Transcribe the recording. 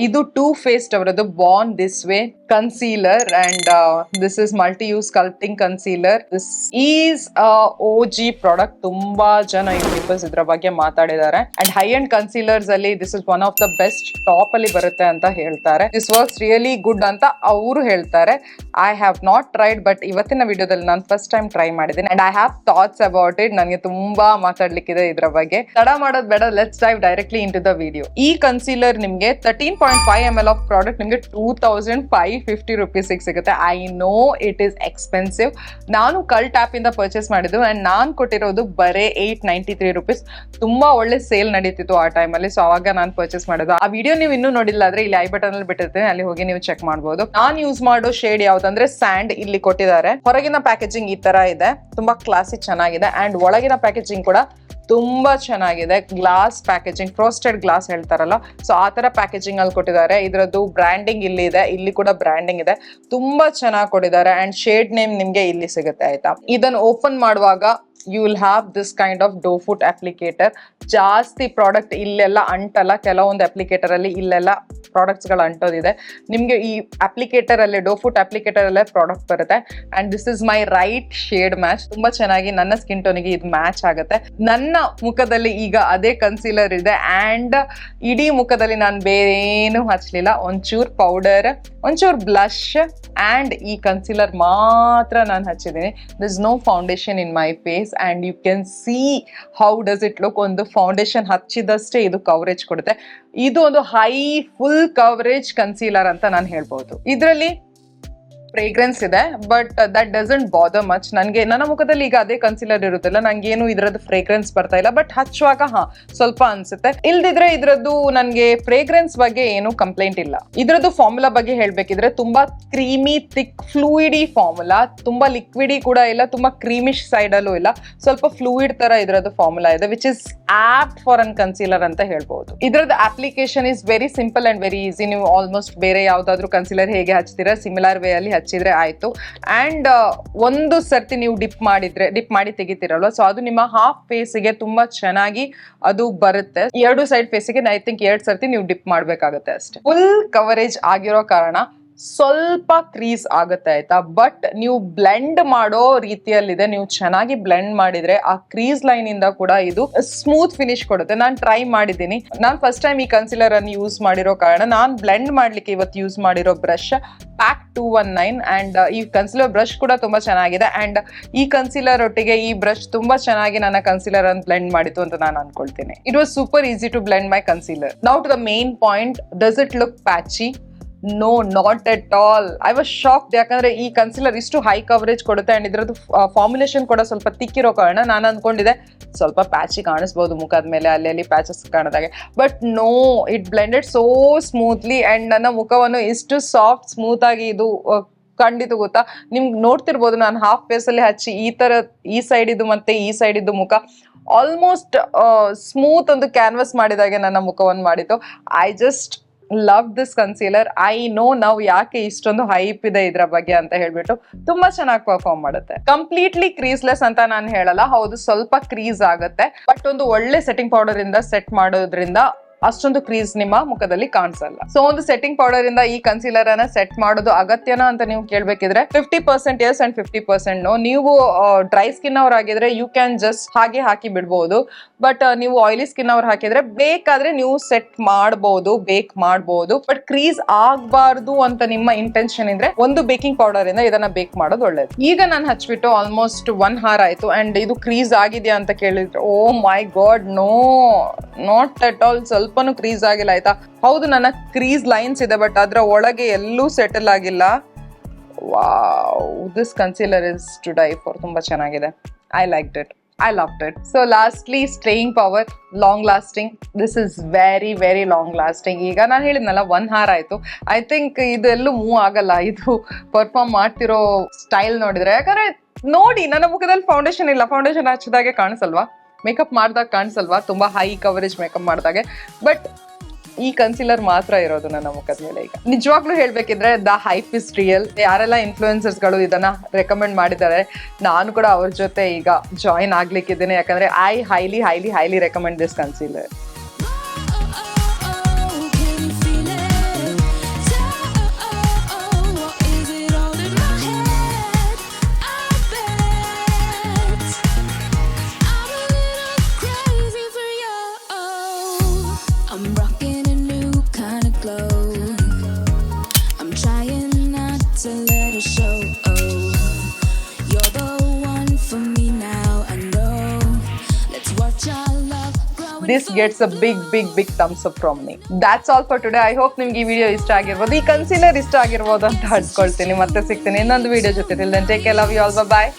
ಇದು Too Faced ಅವರದ್ದು Born This Way concealer and this is multi use sculpting concealer. This is OG product. ತುಂಬಾ ಜನ YouTubers ಇದ್ರ ಬಗ್ಗೆ ಮಾತಾಡಿದ್ದಾರೆ ಅಂಡ್ ಹೈ ಅಂಡ್ ಕನ್ಸೀಲರ್ಸ್ ಅಲ್ಲಿ this is one of the best top ಅಲ್ಲಿ ಬರುತ್ತೆ ಅಂತ ಹೇಳ್ತಾರೆ. ದಿಸ್ ವರ್ಕ್ಸ್ ರಿಯಲಿ ಗುಡ್ ಅಂತ ಅವರು ಹೇಳ್ತಾರೆ. I have not tried, but ಇವತ್ತಿನ ವಿಡಿಯೋದಲ್ಲಿ ನಾನು ಫಸ್ಟ್ ಟೈಮ್ ಟ್ರೈ ಮಾಡಿದ್ದೀನಿ and I have thoughts about it. ನನಗೆ ತುಂಬಾ ಮಾತಾಡ್ಲಿಕ್ಕಿದೆ ಇದ್ರ ಬಗ್ಗೆ. ತಡ ಮಾಡೋದು ಬೇಡ, let's dive directly into the video. ಈ ಕನ್ಸೀಲರ್ ನಿಮ್ಗೆ 13.5 ml ಆಫ್ ಪ್ರಾಡಕ್ಟ್ ನಿಮ್ಗೆ 2550 rupees ಸಿಗುತ್ತೆ. I know it is expensive. ನಾನು ಕಲ್ಟ್ ಆಪ್ ಇಂದ ಪರ್ಚೇಸ್ ಮಾಡಿದ್ದು ಅಂಡ್ ನಾನ್ ಕೊಟ್ಟಿರೋದು ಬರೇ 893 rupees. ತುಂಬಾ ಒಳ್ಳೆ ಸೇಲ್ ನಡೀತಿತ್ತು ಆ ಟೈಮ್ ಅಲ್ಲಿ, ಸೊ ಅವಾಗ ನಾನು ಪರ್ಚೇಸ್ ಮಾಡೋದು. ಆ ವಿಡಿಯೋ ನೀವು ಇನ್ನೂ ನೋಡಿಲ್ಲ ಆದ್ರೆ ಇಲ್ಲಿ ಐ ಬಟನ್ ಅಲ್ಲಿ ಬಿಟ್ಟಿರ್ತೀನಿ, ಅಲ್ಲಿ ಹೋಗಿ ನೀವು ಚೆಕ್ ಮಾಡಬಹುದು. ನಾನು ಯೂಸ್ ಮಾಡೋ ಶೇಡ್ ಯಾವ್ದಂದ್ರೆ ಸ್ಯಾಂಡ್. ಇಲ್ಲಿ ಕೊಟ್ಟಿದ್ದಾರೆ. ಹೊರಗಿನ ಪ್ಯಾಕೇಜಿಂಗ್ ಈ ತರ ಇದೆ, ತುಂಬಾ ಕ್ಲಾಸಿ ಚೆನ್ನಾಗಿದೆ ಅಂಡ್ ಒಳಗಿನ ಪ್ಯಾಕೇಜಿಂಗ್ ಕೂಡ ತುಂಬಾ ಚೆನ್ನಾಗಿದೆ. ಗ್ಲಾಸ್ ಪ್ಯಾಕೇಜಿಂಗ್, ಫ್ರೋಸ್ಟೆಡ್ ಗ್ಲಾಸ್ ಹೇಳ್ತಾರಲ್ಲ, ಸೊ ಆ ತರ ಪ್ಯಾಕೇಜಿಂಗ್ ಅಲ್ಲಿ ಕೊಟ್ಟಿದ್ದಾರೆ. ಇದರದ್ದು ಬ್ರ್ಯಾಂಡಿಂಗ್ ಇಲ್ಲಿ ಇದೆ, ಇಲ್ಲಿ ಕೂಡ ಬ್ರ್ಯಾಂಡಿಂಗ್ ಇದೆ. ತುಂಬಾ ಚೆನ್ನಾಗಿ ಕೊಟ್ಟಿದ್ದಾರೆ ಅಂಡ್ ಶೇಡ್ ನೇಮ್ ನಿಮ್ಗೆ ಇಲ್ಲಿ ಸಿಗುತ್ತೆ ಆಯ್ತಾ. ಇದನ್ನು ಓಪನ್ ಮಾಡುವಾಗ you will have this kind of doe foot applicator. ಜಾಸ್ತಿ ಪ್ರಾಡಕ್ಟ್ ಇಲ್ಲೆಲ್ಲ ಅಂಟಲ್ಲ, ಕೆಲವೊಂದು ಅಪ್ಲಿಕೇಟರ್ ಅಲ್ಲಿ ಇಲ್ಲೆಲ್ಲ ಪ್ರಾಡಕ್ಟ್ಸ್ ಗಳು ಅಂಟೋದಿದೆ. ನಿಮ್ಗೆ ಈ ಅಪ್ಲಿಕೇಟರ್ ಅಲ್ಲಿ ಡೋ ಫುಟ್ ಅಪ್ಲಿಕೇಟರ್ ಅಲ್ಲೇ ಪ್ರಾಡಕ್ಟ್ ಬರುತ್ತೆ and this is my right shade match. ತುಂಬಾ ಚೆನ್ನಾಗಿ ನನ್ನ ಸ್ಕಿನ್ ಟೋನಿಗೆ ಇದು ಮ್ಯಾಚ್ ಆಗುತ್ತೆ. ನನ್ನ ಮುಖದಲ್ಲಿ ಈಗ ಅದೇ ಕನ್ಸೀಲರ್ ಇದೆ ಅಂಡ್ ಇಡೀ ಮುಖದಲ್ಲಿ ನಾನು ಬೇರೆ ಏನು ಹಚ್ಚಲಿಲ್ಲ. ಒಂಚೂರ್ ಪೌಡರ್, ಒಂಚೂರ್ ಬ್ಲಶ್ ಅಂಡ್ ಈ ಕನ್ಸೀಲರ್ ಮಾತ್ರ ನಾನು ಹಚ್ಚಿದ್ದೀನಿ. This no foundation in my face and you can see how does it look. ಒಂದು ಫೌಂಡೇಶನ್ ಹಚ್ಚಿದಷ್ಟೇ ಇದು ಕವರೇಜ್ ಕೊಡುತ್ತೆ. ಇದು ಒಂದು ಹೈ ಫುಲ್ ಕವರೇಜ್ ಕನ್ಸೀಲರ್ ಅಂತ ನಾನು ಹೇಳ್ಬಹುದು. ಇದರಲ್ಲಿ ಫ್ರೇಗ್ರೆನ್ಸ್ ಇದೆ but that doesn't bother much. ನನಗೆ ನನ್ನ ಮುಖದಲ್ಲಿ ಈಗ ಅದೇ ಕನ್ಸೀಲರ್ ಇರುತ್ತಲ್ಲ, ನಂಗೇನು ಇದ್ರದ್ದು ಫ್ರೇಗ್ರೆನ್ಸ್ ಬರ್ತಾ ಇಲ್ಲ, ಬಟ್ ಹಚ್ಚುವಾಗ ಸ್ವಲ್ಪ ಅನ್ಸುತ್ತೆ. ಇಲ್ದಿದ್ರೆ ಇದ್ರದ್ದು ನನಗೆ ಫ್ರೇಗ್ರೆನ್ಸ್ ಬಗ್ಗೆ ಏನು ಕಂಪ್ಲೇಂಟ್ ಇಲ್ಲ. ಇದ್ರದ್ದು ಫಾರ್ಮುಲಾ ಬಗ್ಗೆ ಹೇಳ್ಬೇಕಿದ್ರೆ ತುಂಬಾ ಕ್ರೀಮಿ ಥಿಕ್ ಫ್ಲೂಯಿಡಿ ಫಾರ್ಮುಲಾ, ತುಂಬಾ ಲಿಕ್ವಿಡಿ ಕೂಡ ಇಲ್ಲ, ತುಂಬಾ ಕ್ರೀಮಿಶ್ ಸೈಡ್ ಅಲ್ಲೂ ಇಲ್ಲ, ಸ್ವಲ್ಪ ಫ್ಲೂಯಿಡ್ ತರ ಇದ್ರದ್ದು ಫಾರ್ಮುಲಾ ಇದೆ, which is opt for an concealer ಅಂತ ಹೇಳ್ಬಹುದು. ಇದ್ರದ್ದು application is very simple and very easy. ನೀವು ಆಲ್ಮೋಸ್ಟ್ ಬೇರೆ ಯಾವ್ದಾದ್ರು ಕನ್ಸೀಲರ್ ಹೇಗೆ ಹಚ್ತೀರಾ ಸಿಮಿಲರ್ ವೇ ಅಲ್ಲಿ ಹಚ್ಚಿದ್ರೆ ಆಯ್ತು. ಅಂಡ್ ಒಂದು ಸರ್ತಿ ನೀವು ಡಿಪ್ ಮಾಡಿ ತೆಗಿತೀರಲ್ವ, ಸೊ ಅದು ನಿಮ್ಮ ಹಾಫ್ ಫೇಸ್ಗೆ ತುಂಬಾ ಚೆನ್ನಾಗಿ ಅದು ಬರುತ್ತೆ. ಎರಡು ಸೈಡ್ ಫೇಸ್ಗೆ ಐ ಥಿಂಕ್ 2 ಸರ್ತಿ ನೀವು ಡಿಪ್ ಮಾಡ್ಬೇಕಾಗತ್ತೆ ಅಷ್ಟೇ. ಫುಲ್ ಕವರೇಜ್ ಆಗಿರೋ ಕಾರಣ ಸ್ವಲ್ಪ ಕ್ರೀಸ್ ಆಗುತ್ತೆ ಆಯ್ತಾ, ಬಟ್ ನೀವು ಬ್ಲೆಂಡ್ ಮಾಡೋ ರೀತಿಯಲ್ಲಿದೆ. ನೀವು ಚೆನ್ನಾಗಿ ಬ್ಲೆಂಡ್ ಮಾಡಿದ್ರೆ ಆ ಕ್ರೀಸ್ ಲೈನ್ ಇಂದ ಕೂಡ ಇದು ಸ್ಮೂತ್ ಫಿನಿಶ್ ಕೊಡುತ್ತೆ. ನಾನು ಟ್ರೈ ಮಾಡಿದ್ದೀನಿ. ನಾನು ಫಸ್ಟ್ ಟೈಮ್ ಈ ಕನ್ಸೀಲರ್ ಅನ್ನು ಯೂಸ್ ಮಾಡಿರೋ ಕಾರಣ ನಾನು ಬ್ಲೆಂಡ್ ಮಾಡ್ಲಿಕ್ಕೆ ಇವತ್ತು ಯೂಸ್ ಮಾಡಿರೋ ಬ್ರಷ್ ಪ್ಯಾಕ್ 219 ಅಂಡ್ ಈ ಕನ್ಸೀಲರ್ ಬ್ರಷ್ ಕೂಡ ತುಂಬಾ ಚೆನ್ನಾಗಿದೆ ಅಂಡ್ ಈ ಕನ್ಸೀಲರ್ ಒಟ್ಟಿಗೆ ಈ ಬ್ರಷ್ ತುಂಬಾ ಚೆನ್ನಾಗಿ ನನ್ನ ಕನ್ಸೀಲರ್ ಅನ್ನು ಬ್ಲೆಂಡ್ ಮಾಡಿತು ಅಂತ ನಾನು ಅನ್ಕೊಳ್ತೀನಿ. It was super easy to blend my concealer. Now to the main point, does it look patchy? No, not at all. I was shocked. ಯಾಕಂದ್ರೆ ಈ ಕನ್ಸೀಲರ್ ಇಷ್ಟು ಹೈ ಕವರೇಜ್ ಕೊಡುತ್ತೆ ಅಂಡ್ ಇದ್ರದ್ದು ಫಾರ್ಮುಲೇಷನ್ ಕೂಡ ಸ್ವಲ್ಪ ತಿಕ್ಕಿರೋ ಕಾರಣ ನಾನು ಅನ್ಕೊಂಡಿದ್ದೆ ಸ್ವಲ್ಪ ಪ್ಯಾಚಿ ಕಾಣಿಸ್ಬೋದು ಮುಖದ ಮೇಲೆ, ಅಲ್ಲಿ ಪ್ಯಾಚಸ್ ಕಾಣಿದಾಗೆ, but no, it blended so smoothly and ನನ್ನ ಮುಖವನ್ನು ಇಷ್ಟು ಸಾಫ್ಟ್ ಸ್ಮೂತ್ ಆಗಿ ಇದು ಖಂಡಿತ ಗೊತ್ತಾ. ನಿಮ್ಗೆ ನೋಡ್ತಿರ್ಬೋದು ನಾನು ಹಾಫ್ ಫೇಸ್ ಅಲ್ಲಿ ಹಚ್ಚಿ ಈ ತರ ಈ ಸೈಡ್ ಇದು ಮತ್ತೆ ಈ ಸೈಡ್ ಇದು ಮುಖ ಆಲ್ಮೋಸ್ಟ್ ಸ್ಮೂತ್ ಒಂದು ಕ್ಯಾನ್ವಸ್ ಮಾಡಿದಾಗೆ ನನ್ನ ಮುಖವನ್ನು ಮಾಡಿತ್ತು. I just love this concealer. I know ನಾವು ಯಾಕೆ ಇಷ್ಟೊಂದು ಹೈಪ್ ಇದೆ ಇದ್ರ ಬಗ್ಗೆ ಅಂತ ಹೇಳ್ಬಿಟ್ಟು. ತುಂಬಾ ಚೆನ್ನಾಗಿ ಪರ್ಫಾರ್ಮ್ ಮಾಡುತ್ತೆ. ಕಂಪ್ಲೀಟ್ಲಿ ಕ್ರೀಸ್ಲೆಸ್ ಅಂತ ನಾನು ಹೇಳಲ್ಲ, ಹೌದು ಸ್ವಲ್ಪ ಕ್ರೀಸ್ ಆಗುತ್ತೆ, ಬಟ್ ಒಂದು ಒಳ್ಳೆ ಸೆಟ್ಟಿಂಗ್ ಪೌಡರ್ ಇಂದ ಸೆಟ್ ಮಾಡೋದ್ರಿಂದ ಅಷ್ಟೊಂದು ಕ್ರೀಸ್ ನಿಮ್ಮ ಮುಖದಲ್ಲಿ ಕಾಣಿಸಲ್ಲ. ಸೊ ಒಂದು ಸೆಟ್ಟಿಂಗ್ ಪೌಡರ್ ಇಂದ ಈ ಕನ್ಸೀಲರ್ ಅನ್ನ ಸೆಟ್ ಮಾಡೋದು ಅಗತ್ಯನಾ ಅಂತ ನೀವು ಕೇಳ್ಬೇಕಿದ್ರೆ 50% ಎಸ್ ಅಂಡ್ 50% ನೋ. ನೀವು ಡ್ರೈ ಸ್ಕಿನ್ ಅವ್ರ ಆಗಿದ್ರೆ ಯು ಕ್ಯಾನ್ ಜಸ್ಟ್ ಹಾಗೆ ಹಾಕಿ ಬಿಡ್ಬಹುದು, ಬಟ್ ನೀವು ಆಯಿಲಿ ಸ್ಕಿನ್ ಅವ್ರು ಹಾಕಿದ್ರೆ ಬೇಕಾದ್ರೆ ನೀವು ಸೆಟ್ ಮಾಡಬಹುದು, ಬೇಕ್ ಮಾಡಬಹುದು, ಬಟ್ ಕ್ರೀಸ್ ಆಗ್ಬಾರ್ದು ಅಂತ ನಿಮ್ಮ ಇಂಟೆನ್ಷನ್ ಇದ್ರೆ ಒಂದು ಬೇಕಿಂಗ್ ಪೌಡರ್ ಇಂದ ಇದನ್ನ ಬೇಕ್ ಮಾಡೋದು ಒಳ್ಳೇದು. ಈಗ ನಾನು ಹಚ್ಬಿಟ್ಟು ಆಲ್ಮೋಸ್ಟ್ 1 hour ಆಯ್ತು ಅಂಡ್ ಇದು ಕ್ರೀಸ್ ಆಗಿದೆಯಾ ಅಂತ ಕೇಳಿದ್ರೆ oh my God, no, not at all. ಸ್ವಲ್ಪನೂ ಕ್ರೀಸ್ ಆಗಿಲ್ಲ ಆಯ್ತಾ. ಹೌದು ನನ್ನ ಕ್ರೀಸ್ ಲೈನ್ಸ್ ಇದೆ, ಬಟ್ ಅದ್ರ ಒಳಗೆ ಎಲ್ಲೂ ಸೆಟಲ್ ಆಗಿಲ್ಲ. Wow, this concealer is to die for. ತುಂಬಾ ಚೆನ್ನಾಗಿದೆ. I liked it. I loved it. So lastly, staying power, long lasting. This is very very long lasting. ಈಗ ನಾನು ಹೇಳಿದ್ನಲ್ಲ 1 hour ಆಯ್ತು. ಐ ಥಿಂಕ್ ಇದೆಲ್ಲೂ ಮೂವ್ ಆಗಲ್ಲ ಇದು ಪರ್ಫಾರ್ಮ್ ಮಾಡ್ತಿರೋ ಸ್ಟೈಲ್ ನೋಡಿದ್ರೆ. ಯಾಕಂದ್ರೆ ನೋಡಿ ನನ್ನ ಮುಖದಲ್ಲಿ ಫೌಂಡೇಶನ್ ಇಲ್ಲ, ಫೌಂಡೇಶನ್ ಹಚ್ಚಿದಾಗೆ ಕಾಣಿಸಲ್ವಾ, ಮೇಕಪ್ ಮಾಡಿದಾಗ ಕಾಣಿಸಲ್ವಾ, ತುಂಬಾ ಹೈ ಕವರೇಜ್ ಮೇಕಪ್ ಮಾಡಿದಾಗೆ, ಬಟ್ ಈ ಕನ್ಸೀಲರ್ ಮಾತ್ರ ಇರೋದು ನನ್ನ ಮುಖದ ಮೇಲೆ. ಈಗ ನಿಜವಾಗ್ಲೂ ಹೇಳ್ಬೇಕಿದ್ರೆ ದ ಹೈಪ್ ಇಸ್ ರಿಯಲ್. ಯಾರೆಲ್ಲ ಇನ್ಫ್ಲೂಯೆನ್ಸರ್ಸ್ ಗಳು ಇದನ್ನ ರೆಕಮೆಂಡ್ ಮಾಡಿದ್ದಾರೆ ನಾನು ಕೂಡ ಅವ್ರ ಜೊತೆ ಈಗ ಜಾಯಿನ್ ಆಗ್ಲಿಕ್ಕಿದ್ದೇನೆ. ಯಾಕಂದ್ರೆ I highly recommend this concealer. You're the one for me now, I know. Let's watch our love growing. This gets a big thumbs up from me. That's all for today. I hope ನಿಮ್ಗೆ ಈ video ಇಷ್ಟ ಆಗಿರ್ಬೋದು, ಈ concealer ಇಷ್ಟ ಆಗಿರ್ಬೋದು ಅಂತ ಅನ್ಕೊಳ್ತೀನಿ. ಮತ್ತೆ ಸಿಗ್ತೀನಿ ಇನ್ನೊಂದು ವಿಡಿಯೋ ಜೊತೆ. Till then, take care, love you all, bye bye.